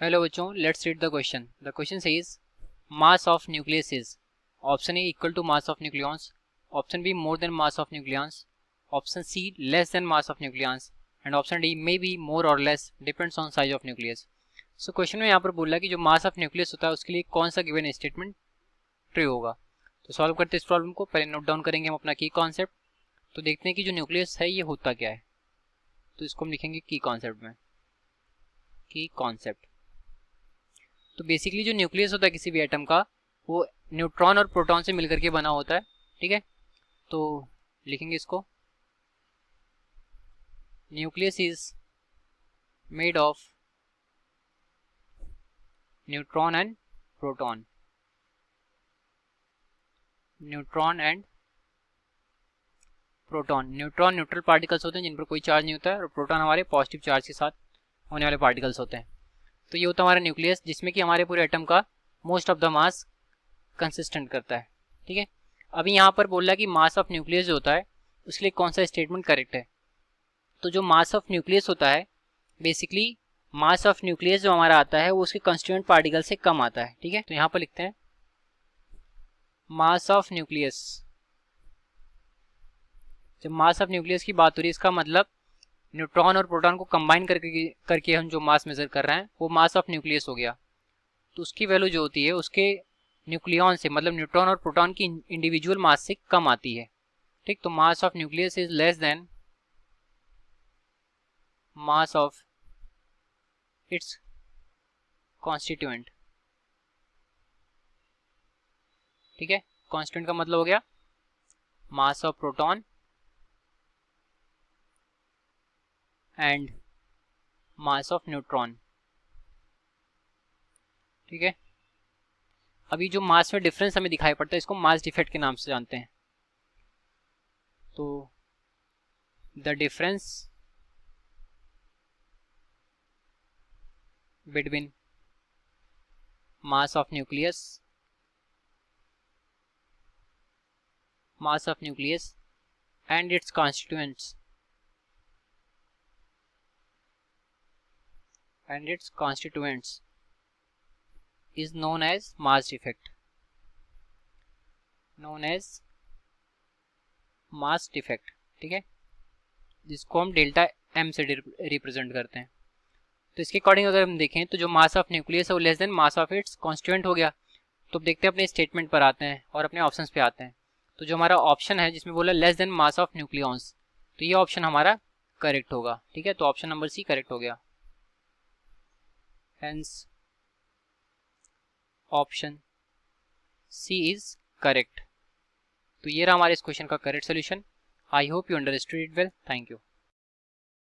Hello बच्चों, let's read the question. The question says mass of nucleus is option A equal to mass of nucleons, option B more than mass of nucleons, option C less than mass of nucleons and option D may be more और less depends on size of nucleus. So question में यहाँ पर बोल रहा है कि जो मास of nucleus होता है उसके लिए कौन सा गिवन स्टेटमेंट ट्रू होगा. तो सॉल्व करते इस प्रॉब्लम को. पहले नोट डाउन करेंगे हम अपना की कॉन्सेप्ट. तो देखते हैं कि जो न्यूक्लियस है ये होता क्या है. तो इसको हम लिखेंगे की कॉन्सेप्ट में. की कॉन्सेप्ट. तो बेसिकली जो न्यूक्लियस होता है किसी भी एटम का वो न्यूट्रॉन और प्रोटॉन से मिलकर के बना होता है. ठीक है, तो लिखेंगे इसको. Nucleus is made of neutron and proton. Neutron and proton. Neutron neutral particles होते हैं जिन पर कोई चार्ज नहीं होता है, और प्रोटॉन हमारे पॉजिटिव चार्ज के साथ होने वाले पार्टिकल्स होते हैं. तो ये होता है हमारा न्यूक्लियस जिसमें कि हमारे पूरे एटम का most of the mass consistent करता है. ठीक है, अभी यहाँ पर बोल रहा है कि मास ऑफ न्यूक्लियस जो होता है उसके लिए कौन सा स्टेटमेंट करेक्ट है. तो जो मास ऑफ न्यूक्लियस होता है बेसिकली मास ऑफ न्यूक्लियस जो हमारा आता है वो उसके कंस्टिट्यूएंट पार्टिकल से कम आता है. ठीक है, तो यहाँ पर लिखते हैं मास ऑफ न्यूक्लियस. जब मास ऑफ न्यूक्लियस की बात हो रही है इसका मतलब न्यूट्रॉन और प्रोटॉन को कंबाइन करके हम जो मास मेजर कर रहे हैं वो मास ऑफ न्यूक्लियस हो गया. तो उसकी वैल्यू जो होती है उसके न्यूक्लियॉन से मतलब न्यूट्रॉन और प्रोटॉन की इंडिविजुअल मास से कम आती है. ठीक, तो मास of nucleus is less than mass of its constituent. ठीक है, कॉन्स्टिट्यूएंट का मतलब हो गया mass of proton and mass of neutron. ठीक है, अभी जो मास में डिफरेंस हमें दिखाई पड़ता है इसको मास डिफेक्ट के नाम से जानते हैं. तो the difference between mass of nucleus and its constituents is known as mass defect. ठीक है, जिसको हम डेल्टा m से रिप्रेजेंट करते हैं. तो इसके अकॉर्डिंग अगर हम देखें तो जो मास ऑफ न्यूक्लियस है वो less than mass of its constituent हो गया. तो अब देखते हैं अपने स्टेटमेंट पर आते हैं और अपने ऑप्शंस पे आते हैं. तो जो हमारा ऑप्शन है जिसमें बोला less than mass of nucleons, तो ये ऑप्शन हमारा करेक्ट होगा. ठीक है, तो ऑप्शन नंबर सी करेक्ट हो गया. Hence option C is correct. तो ये रहा हमारे इस क्वेश्चन का correct solution. I hope you understood it well. Thank you.